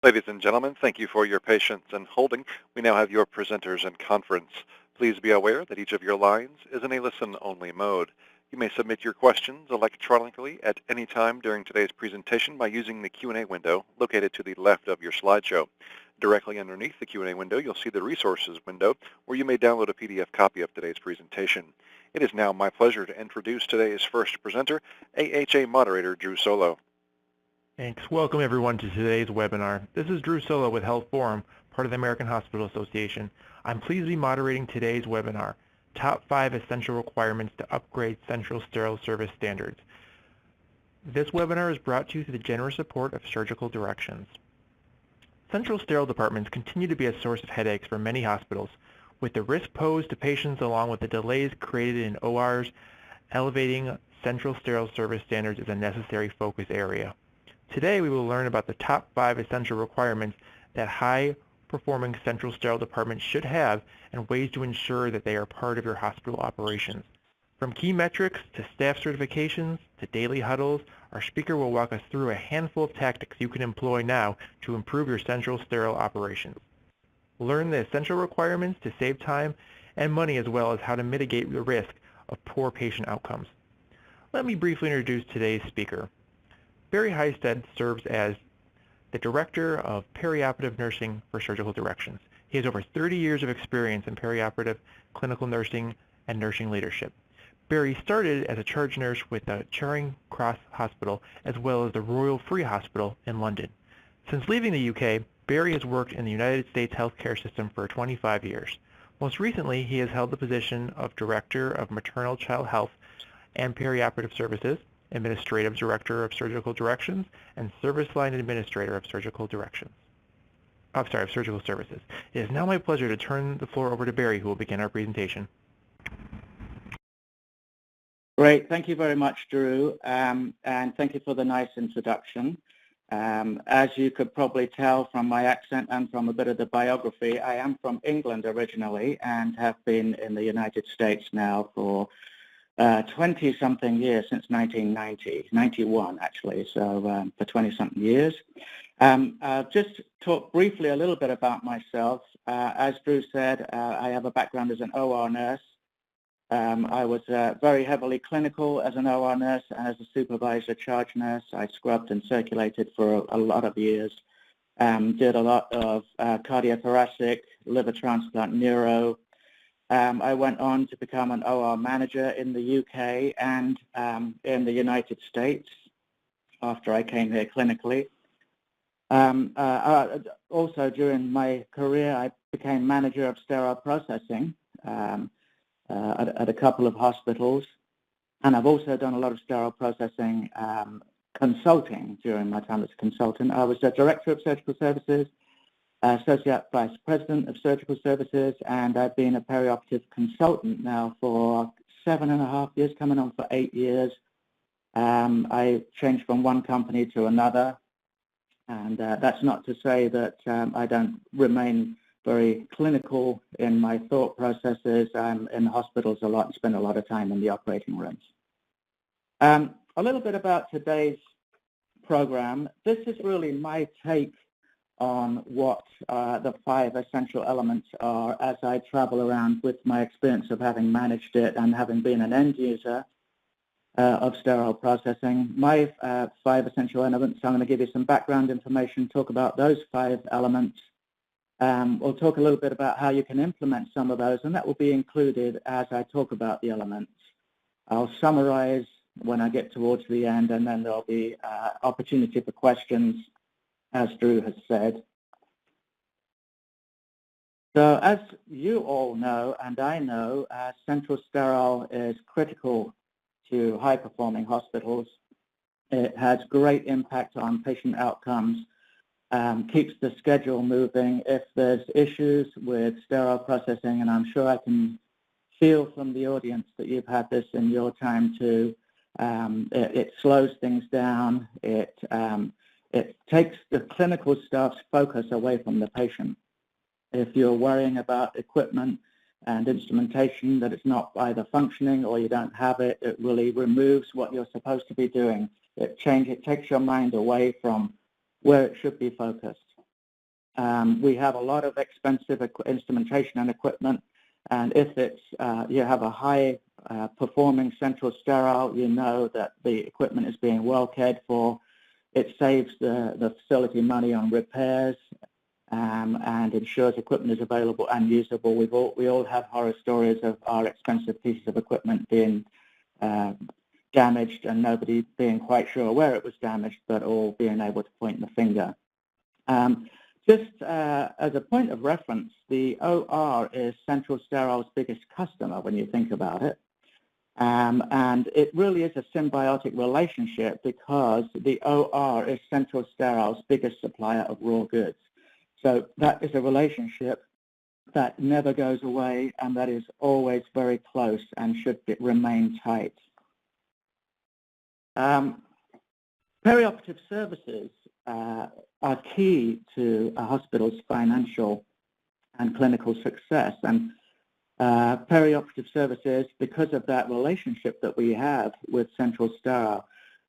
Ladies and gentlemen, thank you for your patience and holding. We now have your presenters in conference. Please be aware that each of your lines is in a listen-only mode. You may submit your questions electronically at any time during today's presentation by using the Q&A window located to the left of your slideshow. Directly underneath the Q&A window, you'll see the Resources window where you may download a PDF copy of today's presentation. It is now my pleasure to introduce today's first presenter, AHA moderator Drew Solo. Thanks. Welcome everyone to today's webinar. This is Drew Solo with Health Forum, part of the American Hospital Association. I'm pleased to be moderating today's webinar, Top 5 Essential Requirements to Upgrade Central Sterile Service Standards. This webinar is brought to you through the generous support of Surgical Directions. Central Sterile departments continue to be a source of headaches for many hospitals, with the risk posed to patients along with the delays created in ORs. Elevating Central Sterile Service Standards is a necessary focus area. Today we will learn about the top 5 essential requirements that high-performing Central Sterile departments should have and ways to ensure that they are part of your hospital operations. From key metrics to staff certifications to daily huddles, our speaker will walk us through a handful of tactics you can employ now to improve your Central Sterile operations. Learn the essential requirements to save time and money as well as how to mitigate the risk of poor patient outcomes. Let me briefly introduce today's speaker. Barry Heisted serves as the Director of Perioperative Nursing for Surgical Directions. He has over 30 years of experience in perioperative clinical nursing and nursing leadership. Barry started as a charge nurse with the Charing Cross Hospital as well as the Royal Free Hospital in London. Since leaving the UK, Barry has worked in the United States healthcare system for 25 years. Most recently, he has held the position of Director of Maternal Child Health and Perioperative Services, Administrative Director of Surgical Directions, and Service Line Administrator of Surgical Directions. of Surgical Services. It is now my pleasure to turn the floor over to Barry, who will begin our presentation. Great, thank you very much, Drew, and thank you for the nice introduction. As you could probably tell from my accent and from a bit of the biography, I am from England originally and have been in the United States now for 20-something years, since 1990, 91 actually, so for 20-something years. I'll just talk briefly a little bit about myself. As Drew said, I have a background as an OR nurse. I was very heavily clinical as an OR nurse and as a supervisor charge nurse. I scrubbed and circulated for a lot of years. Did a lot of cardiothoracic, liver transplant, neuro. I went on to become an OR manager in the UK and in the United States after I came here clinically. Also during my career, I became manager of sterile processing at a couple of hospitals. And I've also done a lot of sterile processing consulting during my time as a consultant. I was the Director of Surgical Services, Associate Vice President of Surgical Services, and I've been a perioperative consultant now for 7.5 years, coming on for 8 years. I changed from one company to another, and that's not to say that I don't remain very clinical in my thought processes. I'm in hospitals a lot and spend a lot of time in the operating rooms. A little bit about today's program. This is really my take on what the 5 essential elements are as I travel around with my experience of having managed it and having been an end user of sterile processing. My 5 essential elements, I'm going to give you some background information, talk about those 5 elements. We'll talk a little bit about how you can implement some of those, and that will be included as I talk about the elements. I'll summarize when I get towards the end, and then there'll be opportunity for questions, as Drew has said. So as you all know, and I know, Central Sterile is critical to high-performing hospitals. It has great impact on patient outcomes, keeps the schedule moving. If there's issues with sterile processing, and I'm sure I can feel from the audience that you've had this in your time too, it slows things down. It takes the clinical staff's focus away from the patient. If you're worrying about equipment and instrumentation that it's not either functioning or you don't have it, it really removes what you're supposed to be doing. It takes your mind away from where it should be focused. We have a lot of expensive instrumentation and equipment, and if it's you have a high performing central sterile, you know that the equipment is being well cared for. It saves the facility money on repairs and ensures equipment is available and usable. We all have horror stories of our expensive pieces of equipment being damaged and nobody being quite sure where it was damaged, but all being able to point the finger. Just as a point of reference, the OR is Central Sterile's biggest customer when you think about it. And it really is a symbiotic relationship because the OR is Central Sterile's biggest supplier of raw goods. So that is a relationship that never goes away and that is always very close and should remain tight. Perioperative services are key to a hospital's financial and clinical success. And perioperative services, because of that relationship that we have with Central Sterile,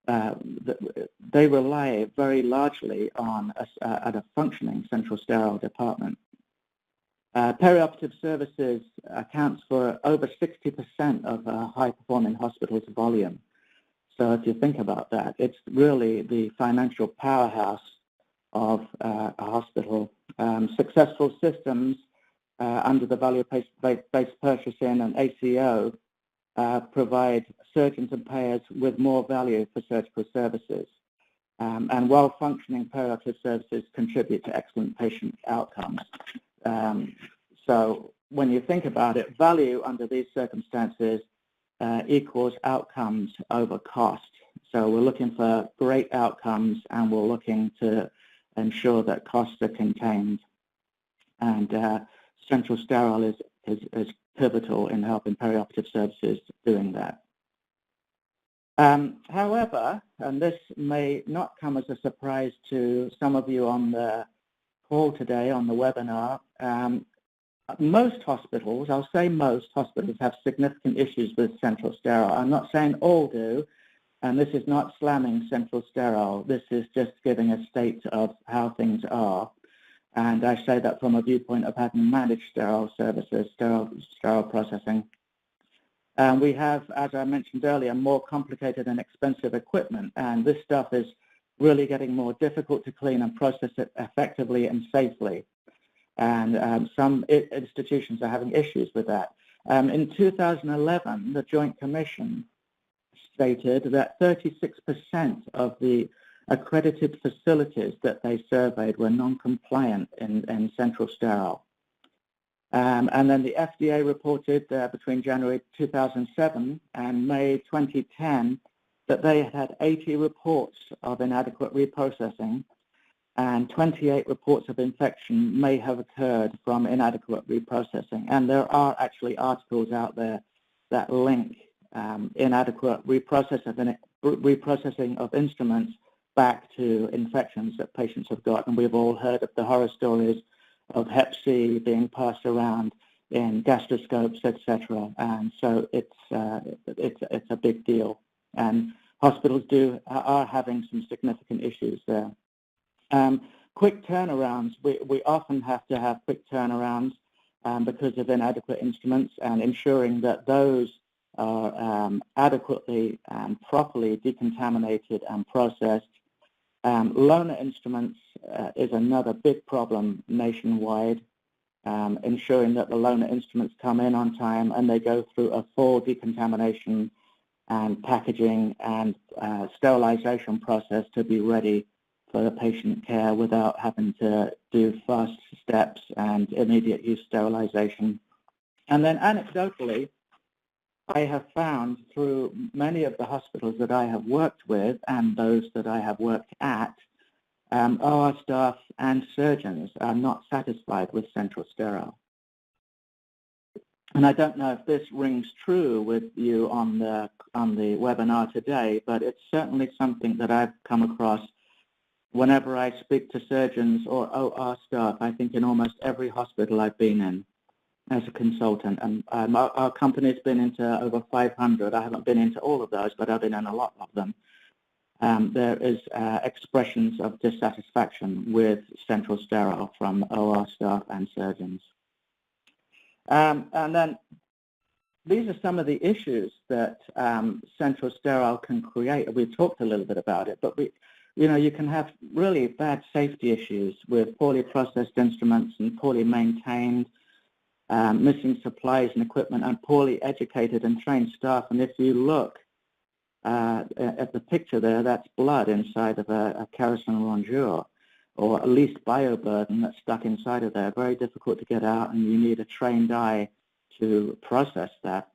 they rely very largely on a functioning Central Sterile department. Perioperative services accounts for over 60% of a high-performing hospital's volume. So if you think about that, it's really the financial powerhouse of a hospital. Successful systems under the value-based purchasing and ACO provide surgeons and payers with more value for surgical services. And well-functioning perioperative services contribute to excellent patient outcomes. So when you think about it, value under these circumstances equals outcomes over cost. So we're looking for great outcomes and we're looking to ensure that costs are contained. And Central Sterile is pivotal in helping perioperative services doing that. However, and this may not come as a surprise to some of you on the call today, on the webinar, most hospitals, I'll say most hospitals, have significant issues with Central Sterile. I'm not saying all do, and this is not slamming Central Sterile. This is just giving a state of how things are. And I say that from a viewpoint of having managed sterile services, sterile processing. We have, as I mentioned earlier, more complicated and expensive equipment, and this stuff is really getting more difficult to clean and process it effectively and safely. And some institutions are having issues with that. In 2011, the Joint Commission stated that 36% of the accredited facilities that they surveyed were non-compliant in Central Sterile. And then the FDA reported between January 2007 and May 2010 that they had 80 reports of inadequate reprocessing, and 28 reports of infection may have occurred from inadequate reprocessing. And there are actually articles out there that link inadequate reprocessing of instruments back to infections that patients have got. And we've all heard of the horror stories of Hep C being passed around in gastroscopes, etc. And so it's a big deal. And hospitals are having some significant issues there. Quick turnarounds, we often have to have quick turnarounds because of inadequate instruments, and ensuring that those are adequately and properly decontaminated and processed. Loaner instruments is another big problem nationwide, ensuring that the loaner instruments come in on time and they go through a full decontamination and packaging and sterilization process to be ready for the patient care without having to do fast steps and immediate use sterilization. And then anecdotally, I have found through many of the hospitals that I have worked with and those that I have worked at, OR staff and surgeons are not satisfied with Central Sterile. And I don't know if this rings true with you on the webinar today, but it's certainly something that I've come across whenever I speak to surgeons or OR staff. I think in almost every hospital I've been in as a consultant, and our company's been into over 500. I haven't been into all of those, but I've been in a lot of them. there is expressions of dissatisfaction with Central Sterile from OR staff and surgeons. And then these are some of the issues that Central Sterile can create. We've talked a little bit about it, but you can have really bad safety issues with poorly processed instruments and poorly maintained, missing supplies and equipment, and poorly educated and trained staff. And if you look at the picture there, that's blood inside of a kerosene rongeur, or at least bioburden that's stuck inside of there. Very difficult to get out, and you need a trained eye to process that.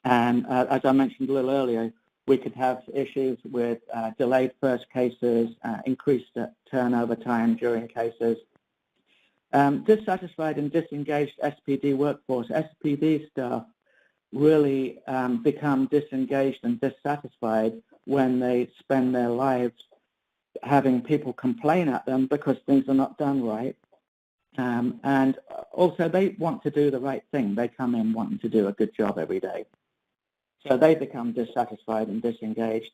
And as I mentioned a little earlier, we could have issues with delayed first cases, increased turnover time during cases. Dissatisfied and disengaged SPD workforce. SPD staff really become disengaged and dissatisfied when they spend their lives having people complain at them because things are not done right. And also they want to do the right thing. They come in wanting to do a good job every day. So they become dissatisfied and disengaged.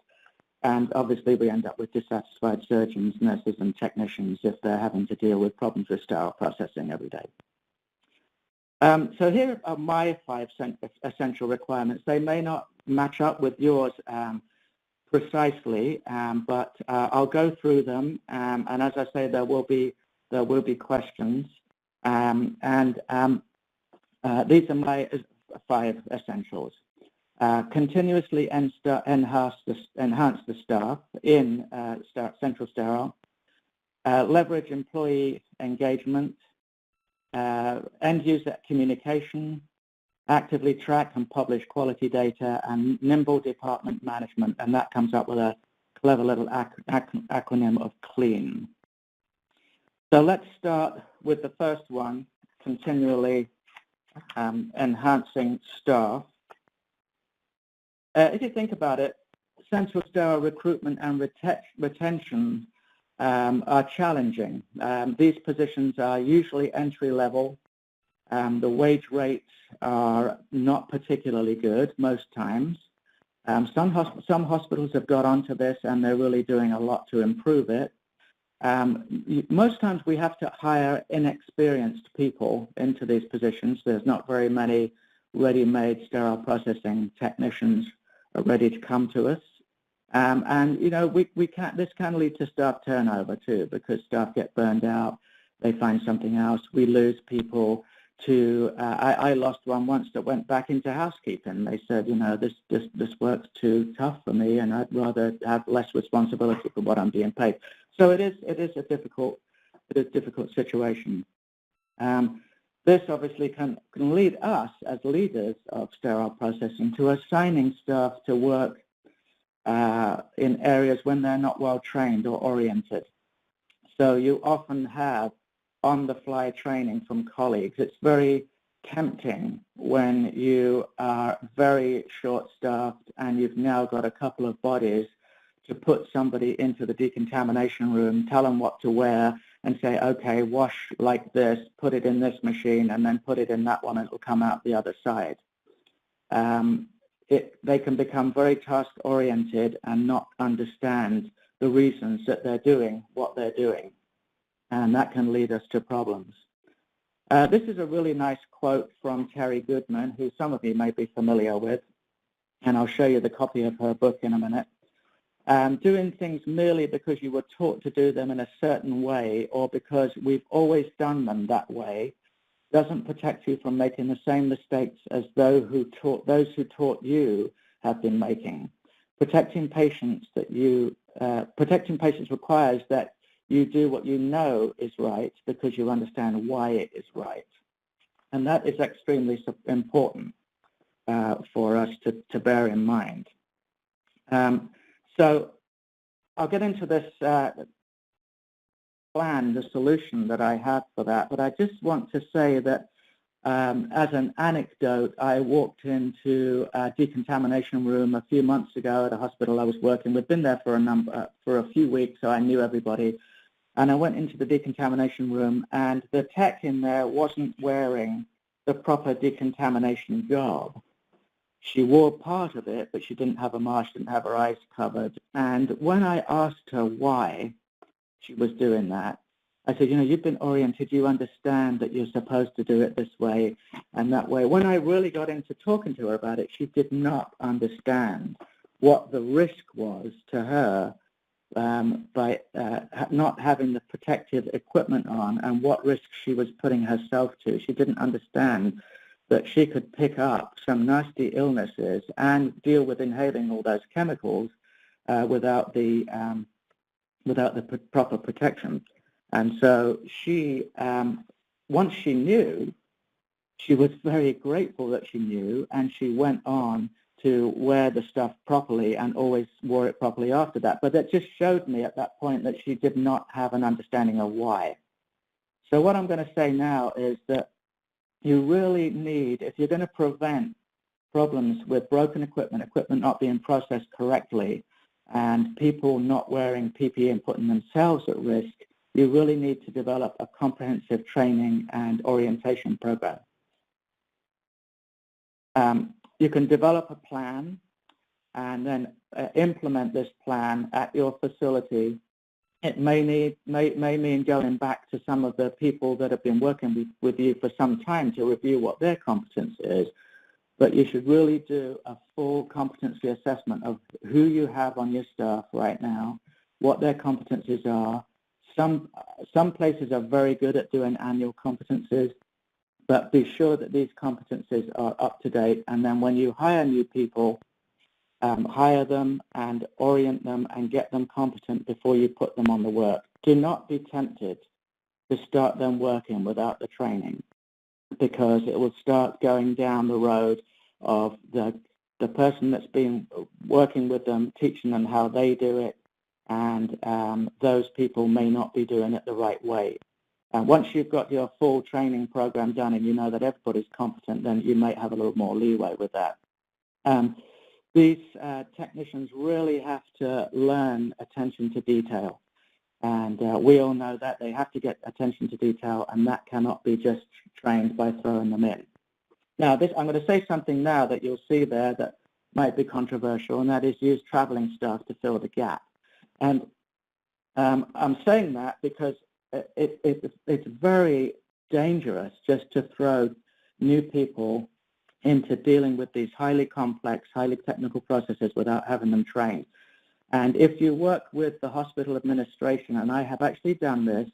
And obviously we end up with dissatisfied surgeons, nurses, and technicians if they're having to deal with problems with sterile processing every day. So here are my 5 essential requirements. They may not match up with yours precisely, but I'll go through them. And as I say, there will be questions. These are my 5 essentials. Continuously enhance the staff in Central Sterile. Leverage employee engagement. End-user communication, actively track and publish quality data, and nimble department management, and that comes up with a clever little acronym of CLEAN. So let's start with the first one, continually enhancing staff. If you think about it, Central Sterile recruitment and retention are challenging. These positions are usually entry-level. The wage rates are not particularly good most times. Some hospitals have got onto this, and they're really doing a lot to improve it. Most times we have to hire inexperienced people into these positions. There's not very many ready-made sterile processing technicians ready to come to us. And this can lead to staff turnover too, because staff get burned out, they find something else. We lose people to. I lost one once that went back into housekeeping. They said, this work's too tough for me, and I'd rather have less responsibility for what I'm being paid. So it is a difficult situation. This obviously can lead us as leaders of sterile processing to assigning staff to work in areas when they're not well trained or oriented. So you often have on-the-fly training from colleagues. It's very tempting when you are very short-staffed and you've now got a couple of bodies to put somebody into the decontamination room, tell them what to wear, and say, okay, wash like this, put it in this machine, and then put it in that one, and it'll come out the other side. They can become very task-oriented and not understand the reasons that they're doing what they're doing, and that can lead us to problems. This is a really nice quote from Terry Goodman, who some of you may be familiar with, and I'll show you the copy of her book in a minute. Doing things merely because you were taught to do them in a certain way or because we've always done them that way doesn't protect you from making the same mistakes as those who taught you have been making. Protecting patients requires that you do what you know is right because you understand why it is right, and that is extremely important for us to bear in mind. So I'll get into this plan, the solution that I have for that, but I just want to say that as an anecdote, I walked into a decontamination room a few months ago at a hospital I was working with. Been there for a few weeks, so I knew everybody. And I went into the decontamination room, and the tech in there wasn't wearing the proper decontamination garb. She wore part of it, but she didn't have a mask, didn't have her eyes covered. And when I asked her why she was doing that, I said, you've been oriented, you understand that you're supposed to do it this way and that way. When I really got into talking to her about it, she did not understand what the risk was to her by not having the protective equipment on and what risk she was putting herself to. She didn't understand that she could pick up some nasty illnesses and deal with inhaling all those chemicals without the proper protection. And so she, once she knew, she was very grateful that she knew, and she went on to wear the stuff properly and always wore it properly after that. But that just showed me at that point that she did not have an understanding of why. So what I'm going to say now is that you really need, if you're going to prevent problems with broken equipment not being processed correctly, and people not wearing PPE and putting themselves at risk, you really need to develop a comprehensive training and orientation program. You can develop a plan and then implement this plan at your facility. It may mean going back to some of the people that have been working with you for some time to review what their competence is, but you should really do a full competency assessment of who you have on your staff right now, what their competencies are. Some places are very good at doing annual competencies, but be sure that these competencies are up to date. And then when you hire new people, hire them and orient them and get them competent before you put them on the work. Do not be tempted to start them working without the training, because it will start going down the road of the person that's been working with them, teaching them how they do it, and those people may not be doing it the right way. Once you've got your full training program done and you know that everybody's competent, then you might have a little more leeway with that. These technicians really have to learn attention to detail. And we all know that they have to get attention to detail, and that cannot be just trained by throwing them in. Now, I'm going to say something now that you'll see there that might be controversial, and that is use traveling staff to fill the gap. And I'm saying that because it's very dangerous just to throw new people into dealing with these highly complex, highly technical processes without having them trained. And if you work with the hospital administration, and I have actually done this,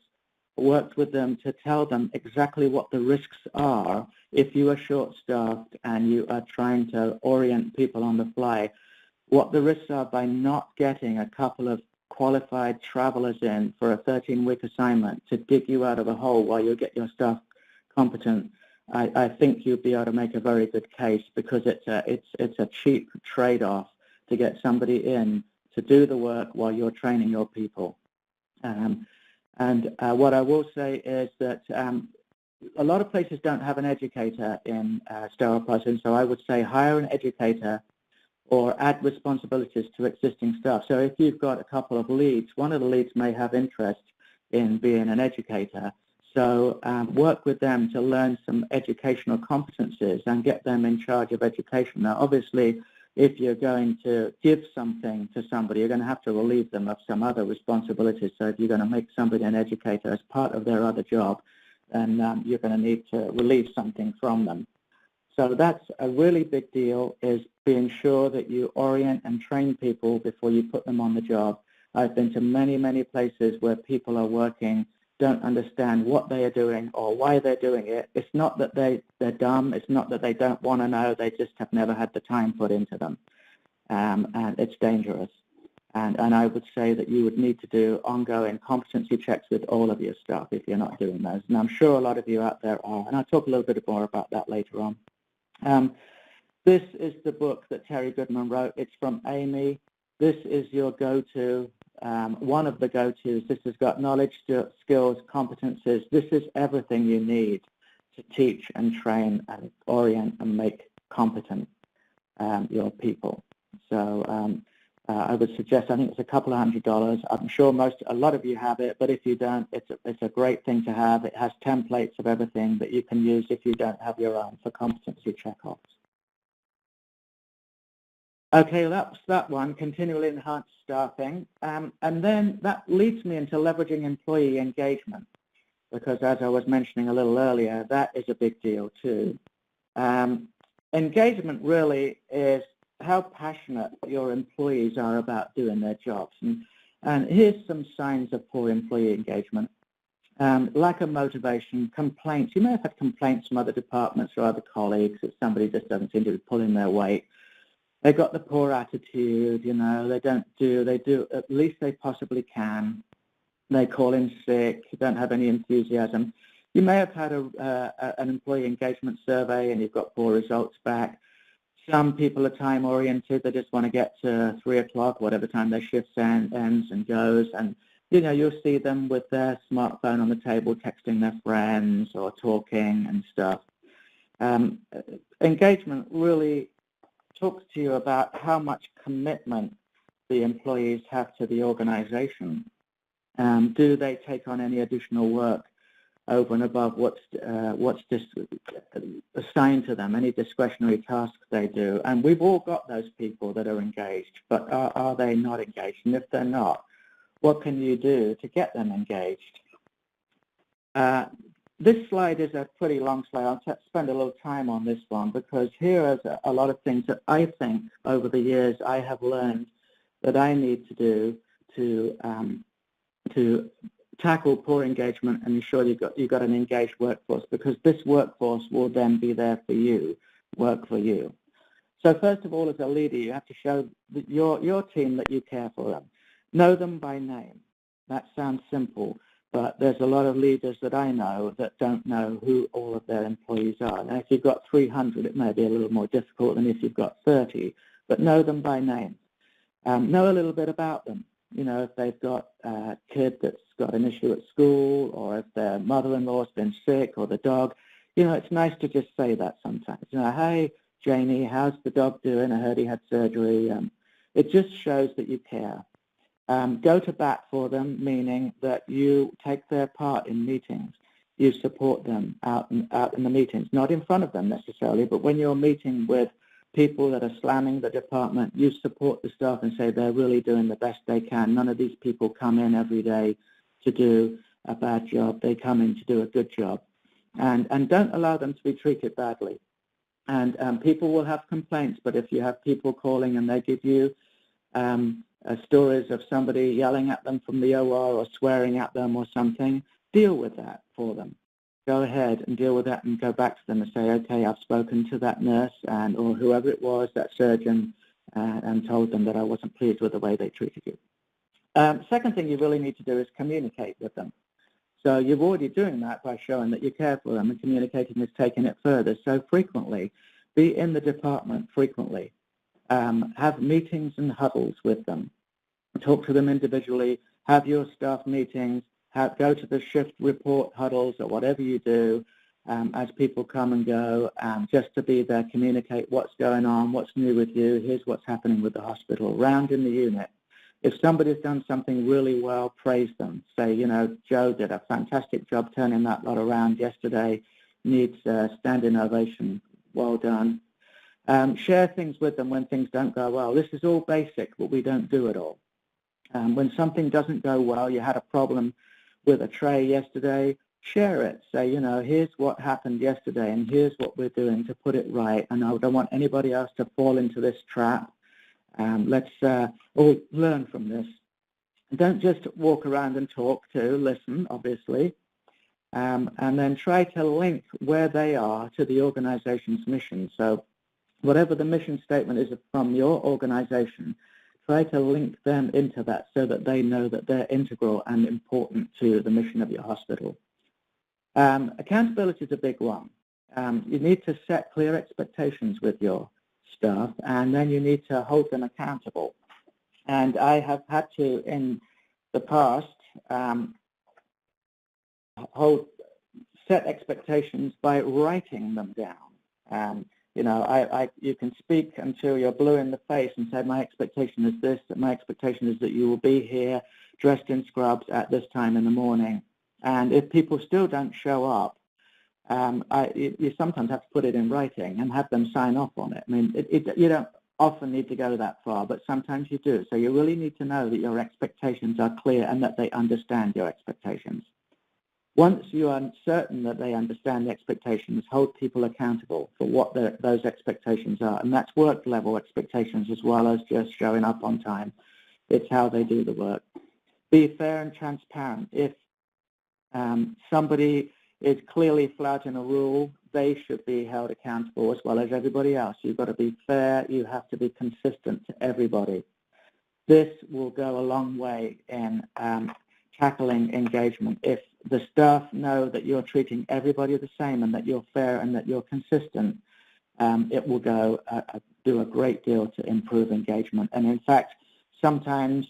worked with them to tell them exactly what the risks are if you are short-staffed and you are trying to orient people on the fly, what the risks are by not getting a couple of qualified travelers in for a 13-week assignment to dig you out of a hole while you get your staff competent. I think you'd be able to make a very good case, because it's a cheap trade-off to get somebody in to do the work while you're training your people. What I will say is that a lot of places don't have an educator in sterile processing, so I would say hire an educator or add responsibilities to existing staff. So if you've got a couple of leads, one of the leads may have interest in being an educator. So work with them to learn some educational competencies and get them in charge of education. Now, obviously, if you're going to give something to somebody, you're going to have to relieve them of some other responsibilities. So if you're going to make somebody an educator as part of their other job, then you're going to need to relieve something from them. So that's a really big deal, is being sure that you orient and train people before you put them on the job. I've been to many, many places where people are working, don't understand what they are doing or why they're doing it. It's not that they're dumb. It's not that they don't want to know. They just have never had the time put into them. And it's dangerous. And I would say that you would need to do ongoing competency checks with all of your staff if you're not doing those. And I'm sure a lot of you out there are. And I'll talk a little bit more about that later on. This is the book that Terry Goodman wrote. It's from Amy. This is your go-to. One of the go-tos. This has got knowledge, skills, competencies. This is everything you need to teach and train and orient and make competent your people. So I would suggest, I think it's a couple of $100. I'm sure a lot of you have it, but if you don't, it's a great thing to have. It has templates of everything that you can use if you don't have your own for competency checkoffs. Okay, that's that one, continually enhanced staffing. And then that leads me into leveraging employee engagement, because as I was mentioning a little earlier, that is a big deal too. Engagement really is how passionate your employees are about doing their jobs. And here's some signs of poor employee engagement. Lack of motivation, complaints. You may have had complaints from other departments or other colleagues that somebody just doesn't seem to be pulling their weight. They've got the poor attitude, you know, they do at least they possibly can. They call in sick, don't have any enthusiasm. You may have had an employee engagement survey and you've got poor results back. Some people are time-oriented. They just want to get to 3 o'clock, whatever time their shift ends and goes. And, you know, you'll see them with their smartphone on the table texting their friends or talking and stuff. Engagement really talks to you about how much commitment the employees have to the organization. Do they take on any additional work over and above what's assigned to them, any discretionary tasks they do? And we've all got those people that are engaged, but are they not engaged? And if they're not, what can you do to get them engaged? This slide is a pretty long slide. I'll spend a little time on this one because here are a lot of things that I think over the years I have learned that I need to do to tackle poor engagement and ensure you've got an engaged workforce, because this workforce will then be there for you, work for you. So first of all, as a leader, you have to show your team that you care for them. Know them by name. That sounds simple, but there's a lot of leaders that I know that don't know who all of their employees are. Now, if you've got 300, it may be a little more difficult than if you've got 30, but know them by name. Know a little bit about them. You know, if they've got a kid that's got an issue at school, or if their mother-in-law's been sick, or the dog, you know, it's nice to just say that sometimes. You know, hey, Janie, how's the dog doing? I heard he had surgery. It just shows that you care. Go to bat for them, meaning that you take their part in meetings. You support them out in the meetings, not in front of them necessarily, but when you're meeting with people that are slamming the department, you support the staff and say they're really doing the best they can. None of these people come in every day to do a bad job. They come in to do a good job. And don't allow them to be treated badly. And people will have complaints, but if you have people calling and they give you stories of somebody yelling at them from the OR or swearing at them or something, deal with that for them. Go ahead and deal with that and go back to them and say, okay, I've spoken to that nurse or whoever it was, that surgeon, and told them that I wasn't pleased with the way they treated you. Second thing you really need to do is communicate with them. So you're already doing that by showing that you care for them, and communicating is taking it further. So frequently, be in the department frequently. Have meetings and huddles with them. Talk to them individually. Have your staff meetings. Go to the shift report huddles or whatever you do as people come and go, just to be there, communicate what's going on, what's new with you, here's what's happening with the hospital, round in the unit. If somebody's done something really well, praise them. Say, you know, Joe did a fantastic job turning that lot around yesterday, needs a standing ovation, well done. Share things with them when things don't go well. This is all basic, but we don't do it all. When something doesn't go well, you had a problem with a tray yesterday, share it. Say, you know, here's what happened yesterday and here's what we're doing to put it right, and I don't want anybody else to fall into this trap. Let's all learn from this. Don't just walk around and talk to, listen, obviously, and then try to link where they are to the organization's mission. So whatever the mission statement is from your organization, try to link them into that so that they know that they're integral and important to the mission of your hospital. Accountability is a big one. You need to set clear expectations with your staff, and then you need to hold them accountable. And I have had to, in the past, set expectations by writing them down. You know, you can speak until you're blue in the face and say, my expectation is this, that my expectation is that you will be here dressed in scrubs at this time in the morning. And if people still don't show up, you sometimes have to put it in writing and have them sign off on it. I mean, you don't often need to go that far, but sometimes you do. So you really need to know that your expectations are clear and that they understand your expectations. Once you are certain that they understand the expectations, hold people accountable for what those expectations are. And that's work level expectations as well as just showing up on time. It's how they do the work. Be fair and transparent. If somebody is clearly flouting a rule, they should be held accountable as well as everybody else. You've got to be fair. You have to be consistent to everybody. This will go a long way in tackling engagement. If the staff know that you're treating everybody the same and that you're fair and that you're consistent, it will do a great deal to improve engagement. And in fact, sometimes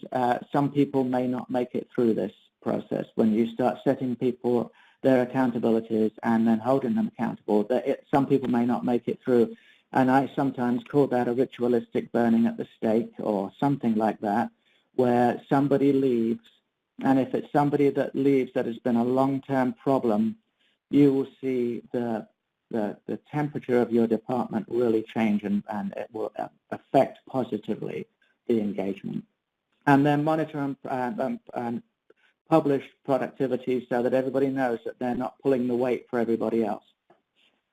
some people may not make it through this process. When you start setting people their accountabilities and then holding them accountable, some people may not make it through. And I sometimes call that a ritualistic burning at the stake or something like that, where somebody leaves. And if it's somebody that leaves that has been a long-term problem, you will see the temperature of your department really change, and it will affect positively the engagement. And then monitor and publish productivity so that everybody knows that they're not pulling the weight for everybody else.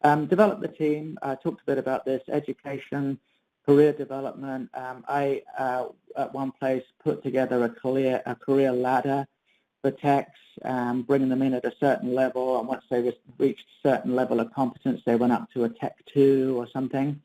Develop the team. I talked a bit about this, education, career development. I, at one place, put together a career ladder for techs, bringing them in at a certain level, and once they reached a certain level of competence, they went up to a Tech 2 or something,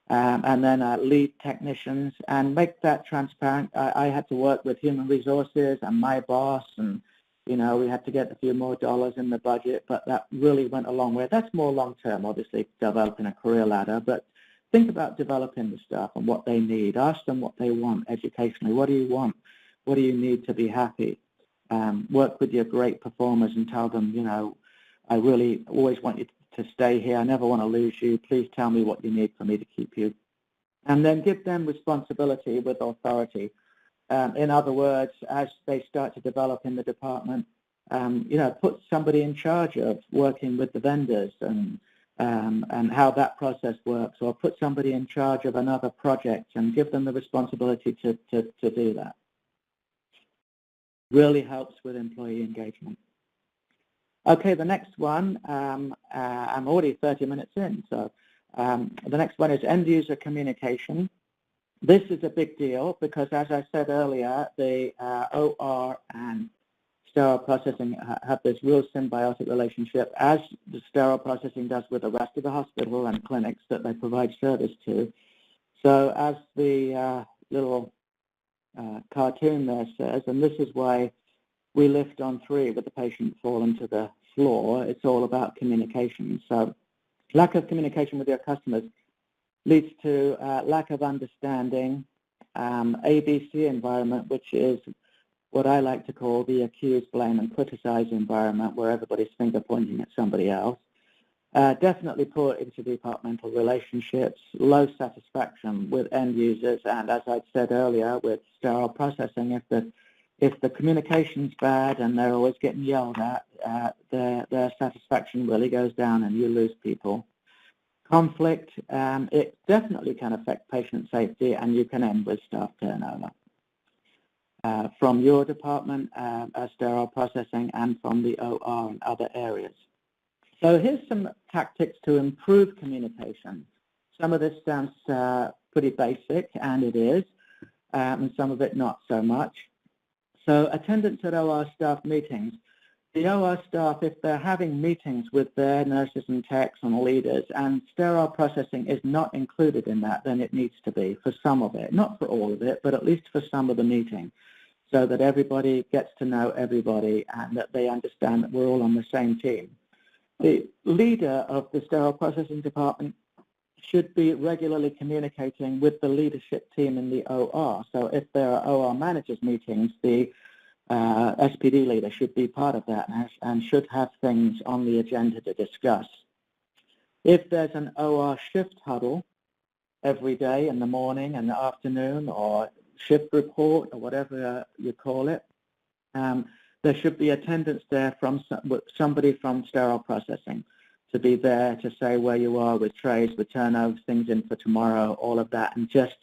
and then lead technicians, and make that transparent. I had to work with human resources and my boss, and we had to get a few more dollars in the budget, but that really went a long way. That's more long-term, obviously, developing a career ladder, but think about developing the staff and what they need. Ask them what they want educationally. What do you want? What do you need to be happy? Work with your great performers and tell them, I really always want you to stay here. I never want to lose you. Please tell me what you need for me to keep you. And then give them responsibility with authority. In other words, as they start to develop in the department, put somebody in charge of working with the vendors and how that process works, or put somebody in charge of another project and give them the responsibility to do that. Really helps with employee engagement. Okay, the next one, I'm already 30 minutes in, so the next one is end-user communication. This is a big deal because, as I said earlier, the OR and sterile processing have this real symbiotic relationship, as the sterile processing does with the rest of the hospital and clinics that they provide service to. So as the little cartoon there says, and this is why we lift on 3 with the patient falling to the floor, it's all about communication. So lack of communication with your customers leads to lack of understanding, ABC environment, which is what I like to call the accuse, blame, and criticize environment, where everybody's finger pointing at somebody else. Definitely poor interdepartmental relationships, low satisfaction with end users, and as I said earlier, with sterile processing, if the communication's bad and they're always getting yelled at, their satisfaction really goes down and you lose people. Conflict, it definitely can affect patient safety, and you can end with staff turnover. From your department, sterile processing, and from the OR and other areas. So here's some tactics to improve communication. Some of this sounds pretty basic, and it is, and some of it not so much. So attendance at OR staff meetings. The OR staff, if they're having meetings with their nurses and techs and leaders, and sterile processing is not included in that, then it needs to be for some of it. Not for all of it, but at least for some of the meeting, so that everybody gets to know everybody and that they understand that we're all on the same team. The leader of the sterile processing department should be regularly communicating with the leadership team in the OR. So if there are OR managers meetings, the SPD leader should be part of that and should have things on the agenda to discuss. If there's an OR shift huddle every day in the morning and the afternoon, or shift report, or whatever you call it, there should be attendance there from somebody from sterile processing to be there to say where you are with trays, with turnovers, things in for tomorrow, all of that, and just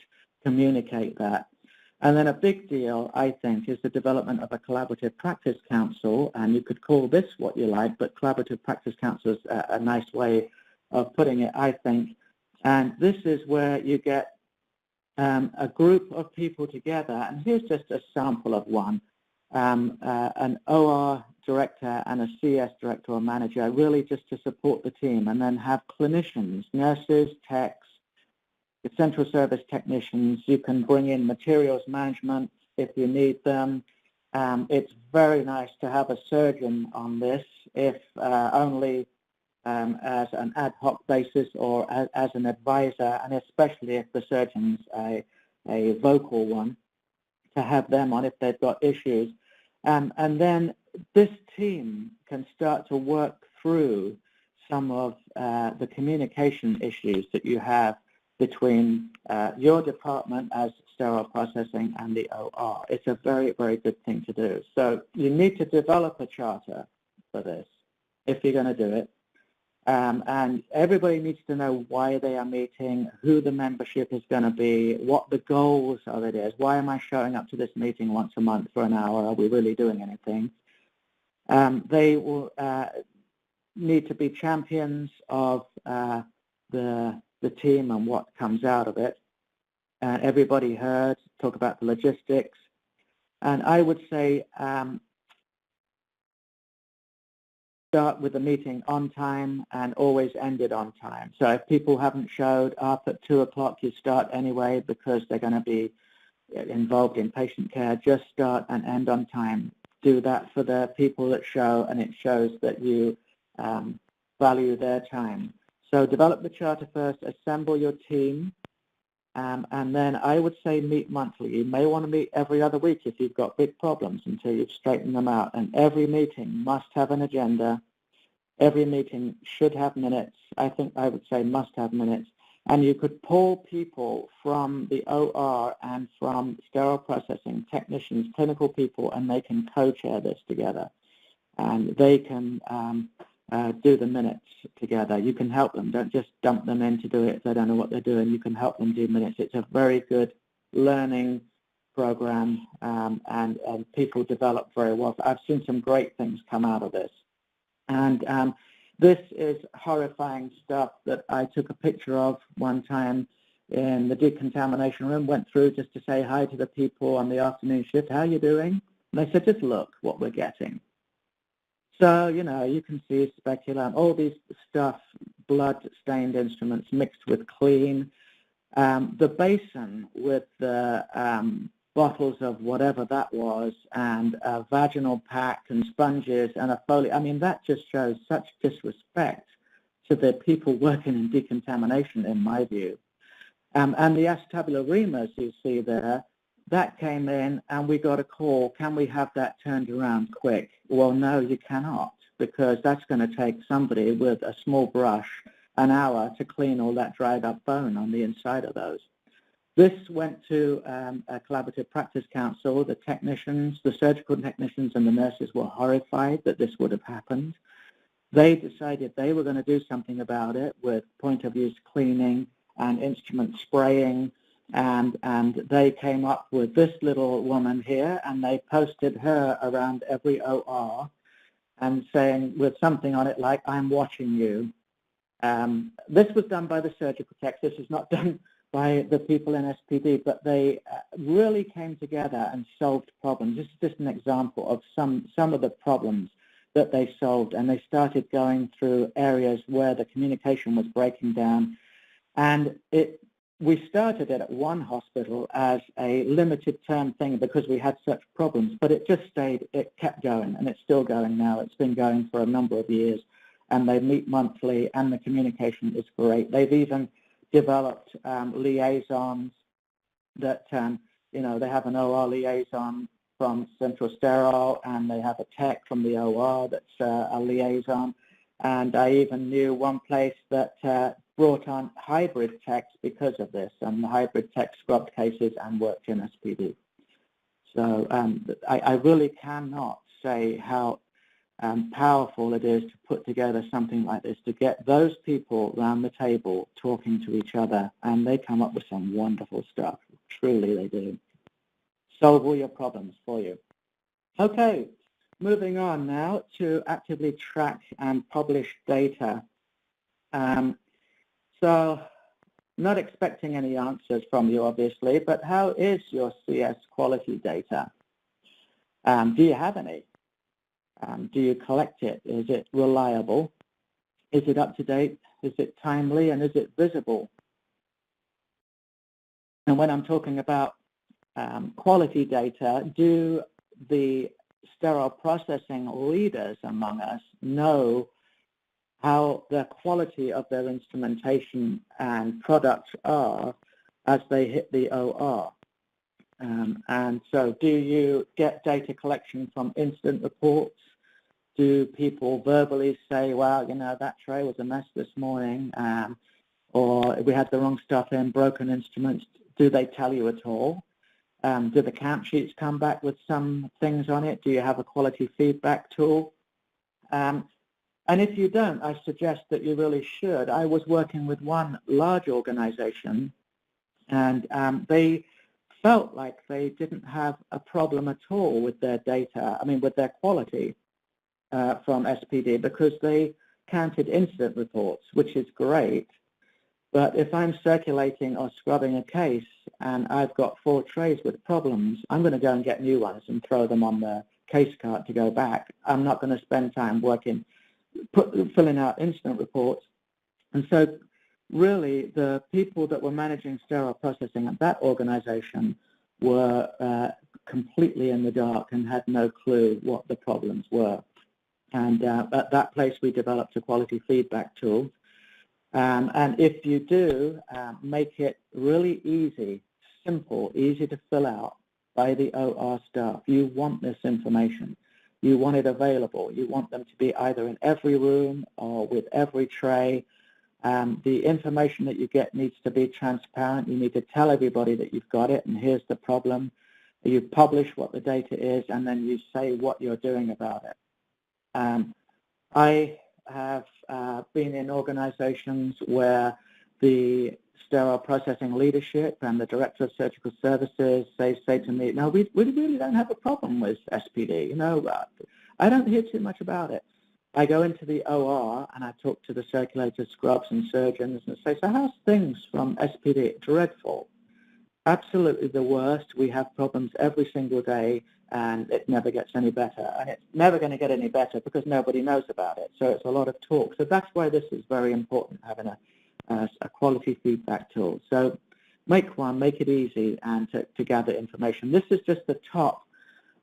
communicate that. And then a big deal, I think, is the development of a collaborative practice council, and you could call this what you like, but collaborative practice council is a nice way of putting it, I think. And this is where you get a group of people together, and here's just a sample of one, an OR director and a CS director or manager, really just to support the team, and then have clinicians, nurses, techs, the central service technicians. You can bring in materials management if you need them. It's very nice to have a surgeon on this, if only as an ad hoc basis or as an advisor, and especially if the surgeon's a vocal one, to have them on if they've got issues. And then this team can start to work through some of the communication issues that you have between your department as sterile processing and the OR. It's a very, very good thing to do. So you need to develop a charter for this if you're going to do it. And everybody needs to know why they are meeting, who the membership is going to be, what the goals of it is. Why am I showing up to this meeting once a month for an hour? Are we really doing anything? They will need to be champions of the team and what comes out of it. Everybody heard, talk about the logistics. And I would say start with the meeting on time and always end it on time. So if people haven't showed up at 2 o'clock, you start anyway because they're going to be involved in patient care. Just start and end on time. Do that for the people that show, and it shows that you value their time. So develop the charter first, assemble your team, and then I would say meet monthly. You may want to meet every other week if you've got big problems until you've straightened them out. And every meeting must have an agenda. Every meeting should have minutes. I would say must have minutes. And you could pull people from the OR and from sterile processing, technicians, clinical people, and they can co-chair this together. And they can do the minutes together. You can help them. Don't just dump them in to do it if they don't know what they're doing. You can help them do minutes. It's a very good learning program, and people develop very well. I've seen some great things come out of this. And this is horrifying stuff that I took a picture of one time in the decontamination room, went through just to say hi to the people on the afternoon shift. How are you doing? And they said, just look what we're getting. So, you know, you can see speculum, all these stuff, blood-stained instruments mixed with clean. The basin with the bottles of whatever that was, and a vaginal pack and sponges and a Foley. I mean, that just shows such disrespect to the people working in decontamination, in my view. And the acetabular reamers you see there, that came in and we got a call, can we have that turned around quick? Well, no, you cannot, because that's going to take somebody with a small brush an hour to clean all that dried up bone on the inside of those. This went to a collaborative practice council. The technicians, the surgical technicians and the nurses were horrified that this would have happened. They decided they were going to do something about it with point-of-use cleaning and instrument spraying, and they came up with this little woman here, and they posted her around every OR and saying with something on it like, I'm watching you. This was done by the surgical techs. This is not done by the people in SPD, but they really came together and solved problems. This is just an example of some of the problems that they solved, and they started going through areas where the communication was breaking down. And we started it at one hospital as a limited term thing because we had such problems, but it just stayed, it kept going, and it's still going now. It's been going for a number of years, and they meet monthly, and the communication is great. They've even developed liaisons that, you know, they have an OR liaison from Central Sterile, and they have a tech from the OR that's a liaison. And I even knew one place that brought on hybrid techs because of this, and the hybrid techs scrubbed cases and worked in SPD. So I really cannot say how powerful it is to put together something like this, to get those people around the table talking to each other, and they come up with some wonderful stuff. Truly they do. Solve all your problems for you. Okay, moving on now to actively track and publish data. So not expecting any answers from you, obviously, but how is your CS quality data? Do you have any? Do you collect it? Is it reliable? Is it up to date? Is it timely? And is it visible? And when I'm talking about quality data, do the sterile processing leaders among us know how the quality of their instrumentation and products are as they hit the OR? And so do you get data collection from incident reports? Do people verbally say, well, you know, that tray was a mess this morning, or we had the wrong stuff in, broken instruments? Do they tell you at all? Do the count sheets come back with some things on it? Do you have a quality feedback tool? And if you don't, I suggest that you really should. I was working with one large organization, and they felt like they didn't have a problem at all with their data, with their quality from SPD, because they counted incident reports, which is great. But if I'm circulating or scrubbing a case and I've got 4 trays with problems, I'm going to go and get new ones and throw them on the case cart to go back. I'm not going to spend time filling out incident reports. And so really the people that were managing sterile processing at that organization were completely in the dark and had no clue what the problems were. And at that place we developed a quality feedback tool. And if you do, make it really easy, simple, easy to fill out by the OR staff. You want this information. You want it available. You want them to be either in every room or with every tray. The information that you get needs to be transparent. You need to tell everybody that you've got it and here's the problem. You publish what the data is and then you say what you're doing about it. I have been in organizations where the sterile processing leadership and the director of surgical services say to me, no, we really don't have a problem with SPD. You know, I don't hear too much about it. I go into the OR and I talk to the circulator scrubs and surgeons and say, so how's things from SPD? Dreadful. Absolutely the worst. We have problems every single day and it never gets any better. And it's never going to get any better because nobody knows about it. So it's a lot of talk. So that's why this is very important, having a quality feedback tool. So make one, make it easy and to gather information. This is just the top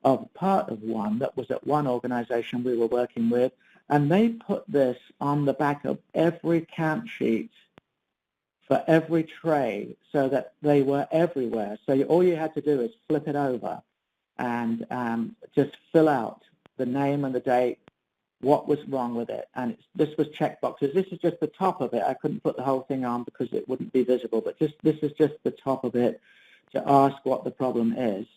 of part of one that was at one organization we were working with. And they put this on the back of every count sheet for every tray so that they were everywhere. So all you had to do is flip it over and just fill out the name and the date, what was wrong with it. And this was check boxes. This is just the top of it. I couldn't put the whole thing on because it wouldn't be visible, but this is just the top of it to ask what the problem is.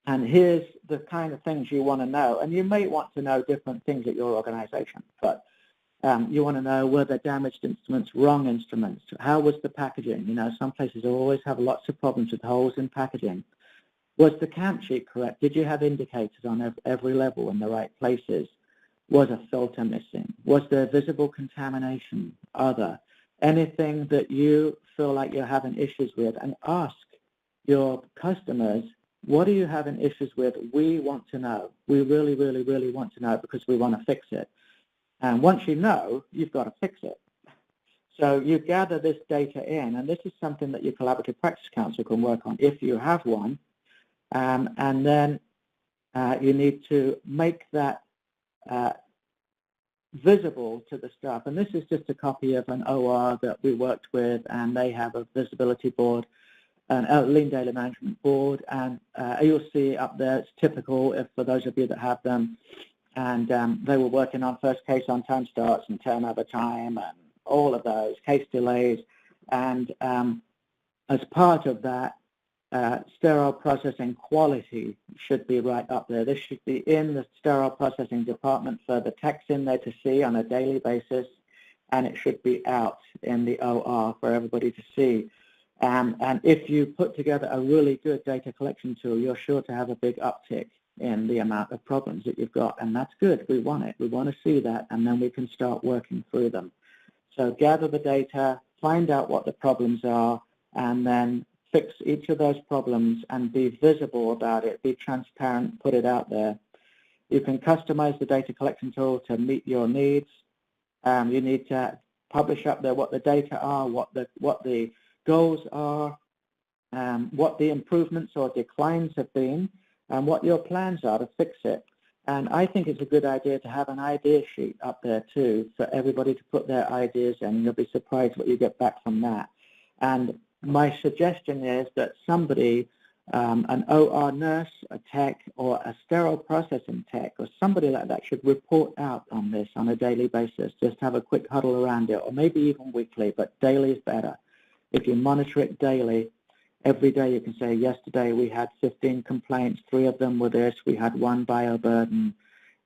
And here's the kind of things you want to know. And you may want to know different things at your organization, but you want to know, were there damaged instruments, wrong instruments? How was the packaging? You know, some places always have lots of problems with holes in packaging. Was the count sheet correct? Did you have indicators on every level in the right places? Was a filter missing? Was there visible contamination? Anything that you feel like you're having issues with? And ask your customers, what are you having issues with? We want to know. We really, really, really want to know because we want to fix it. And once you know, you've got to fix it. So you gather this data in, and this is something that your Collaborative Practice Council can work on if you have one. And then you need to make that visible to the staff. And this is just a copy of an OR that we worked with, and they have a visibility board, a lean daily management board, and you'll see up there, it's typical for those of you that have them. And they were working on first case on time starts and turnover time and all of those, case delays. And as part of that, sterile processing quality should be right up there. This should be in the sterile processing department for the techs in there to see on a daily basis, and it should be out in the OR for everybody to see. And if you put together a really good data collection tool, you're sure to have a big uptick in the amount of problems that you've got, and that's good. We want it. We want to see that, and then we can start working through them. So gather the data, find out what the problems are, and then fix each of those problems and be visible about it, be transparent, put it out there. You can customize the data collection tool to meet your needs. You need to publish up there what the data are, what the goals are, what the improvements or declines have been, and what your plans are to fix it. And I think it's a good idea to have an idea sheet up there too for everybody to put their ideas in. You'll be surprised what you get back from that. And my suggestion is that somebody, an OR nurse, a tech, or a sterile processing tech, or somebody like that should report out on this on a daily basis. Just have a quick huddle around it, or maybe even weekly, but daily is better. If you monitor it daily, every day you can say, yesterday we had 15 complaints, 3 of them were this, we had 1 bioburden,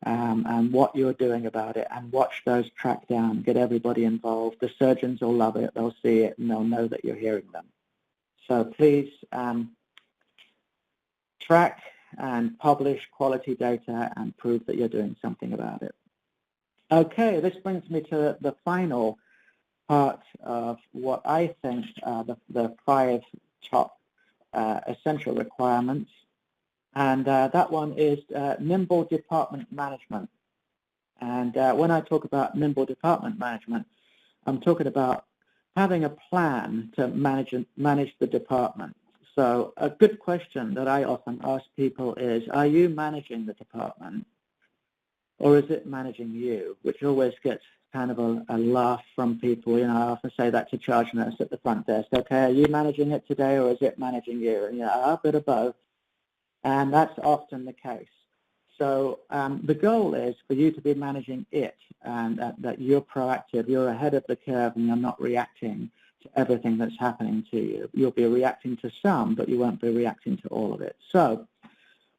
and what you're doing about it, and watch those track down, get everybody involved. The surgeons will love it, they'll see it, and they'll know that you're hearing them. So please track and publish quality data and prove that you're doing something about it. Okay, this brings me to the final part of what I think are the 5 top essential requirements, and that one is nimble department management. And when I talk about nimble department management, I'm talking about having a plan to manage the department. So a good question that I often ask people is, are you managing the department, or is it managing you? Which always gets kind of a laugh from people. You know, I often say that to charge nurse at the front desk. Okay, are you managing it today, or is it managing you? And a bit of both. And that's often the case. So the goal is for you to be managing it, and that you're proactive, you're ahead of the curve, and you're not reacting to everything that's happening to you. You'll be reacting to some, but you won't be reacting to all of it. So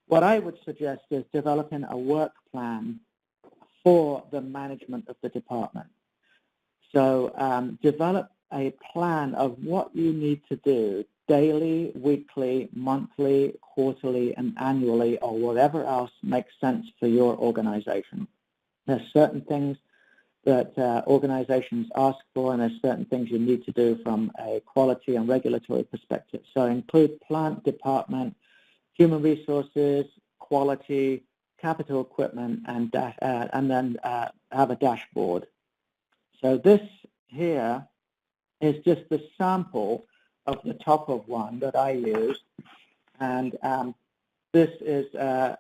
what I would suggest is developing a work plan for the management of the department. So develop a plan of what you need to do daily, weekly, monthly, quarterly, and annually, or whatever else makes sense for your organization. There's certain things that organizations ask for, and there's certain things you need to do from a quality and regulatory perspective. So include plant department, human resources, quality, capital equipment, and then have a dashboard. So this here is just the sample of the top of one that I use, and this is a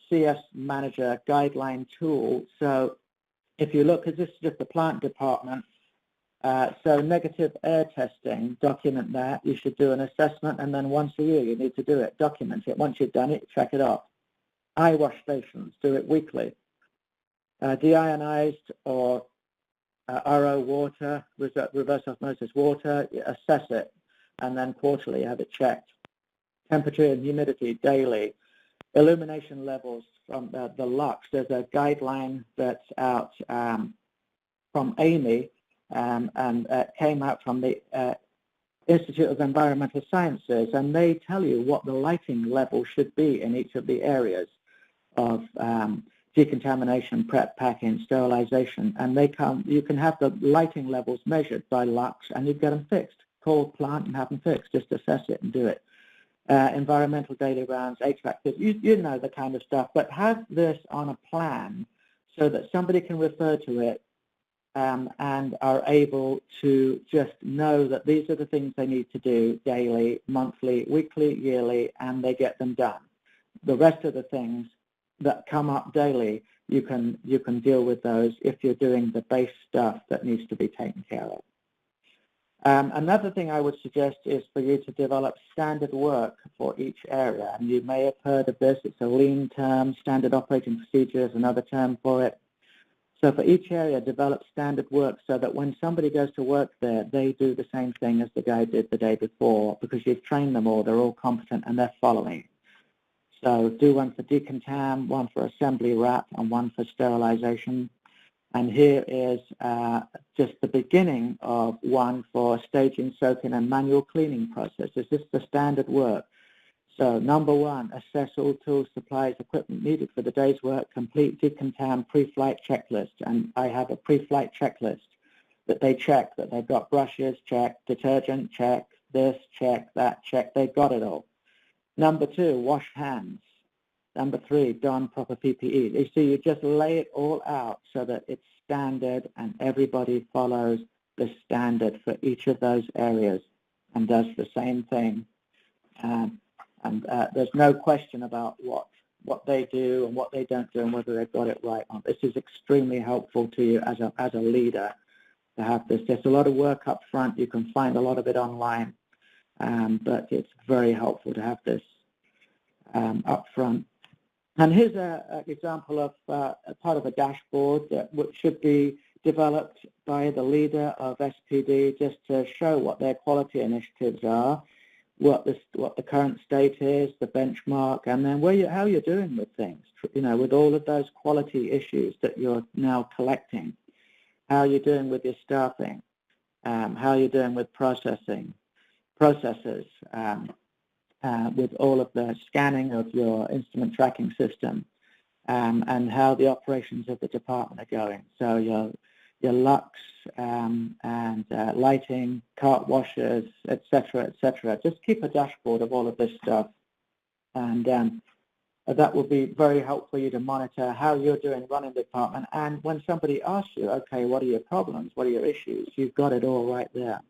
CS Manager guideline tool. So if you look, because this is just the plant department, so negative air testing, document that. You should do an assessment, and then once a year you need to do it, document it. Once you've done it, check it off. Eye wash stations, do it weekly. Deionized or RO water, reverse osmosis water, assess it, and then quarterly have it checked. Temperature and humidity daily. Illumination levels from the lux. There's a guideline that's out from AMI and came out from the Institute of Environmental Sciences, and they tell you what the lighting level should be in each of the areas of decontamination, prep, packing, sterilization, and you can have the lighting levels measured by lux, and you get them fixed. Call plant and have them fixed. Just assess it and do it. Environmental daily rounds, HVAC, you know the kind of stuff, but have this on a plan so that somebody can refer to it and are able to just know that these are the things they need to do daily, monthly, weekly, yearly, and they get them done. The rest of the things that come up daily, you can deal with those if you're doing the base stuff that needs to be taken care of. Another thing I would suggest is for you to develop standard work for each area. And you may have heard of this. It's a lean term. Standard operating procedure is another term for it. So for each area, develop standard work so that when somebody goes to work there, they do the same thing as the guy did the day before, because you've trained them all. They're all competent and they're following. So do one for decontam, one for assembly wrap, and one for sterilization. And here is just the beginning of one for staging, soaking, and manual cleaning process. This is the standard work. So number one, assess all tools, supplies, equipment needed for the day's work, complete decontam pre-flight checklist. And I have a pre-flight checklist that they check, that they've got brushes, check, detergent, check, this, check, that, check. They've got it all. Number two, wash hands. Number three, don proper PPE. You see, you just lay it all out so that it's standard and everybody follows the standard for each of those areas and does the same thing. There's no question about what they do and what they don't do and whether they've got it right. This is extremely helpful to you as a leader to have this. There's a lot of work up front. You can find a lot of it online, but it's very helpful to have this up front. And here's an example of a part of a dashboard that should be developed by the leader of SPD just to show what their quality initiatives are, what the current state is, the benchmark, and then how you're doing with things, with all of those quality issues that you're now collecting, how you're doing with your staffing, how you're doing with processes, with all of the scanning of your instrument tracking system, and how the operations of the department are going. So your lux and lighting, cart washers, etc., etc. Just keep a dashboard of all of this stuff, and that will be very helpful for you to monitor how you're doing running the department. And when somebody asks you, okay, what are your problems? What are your issues? You've got it all right there.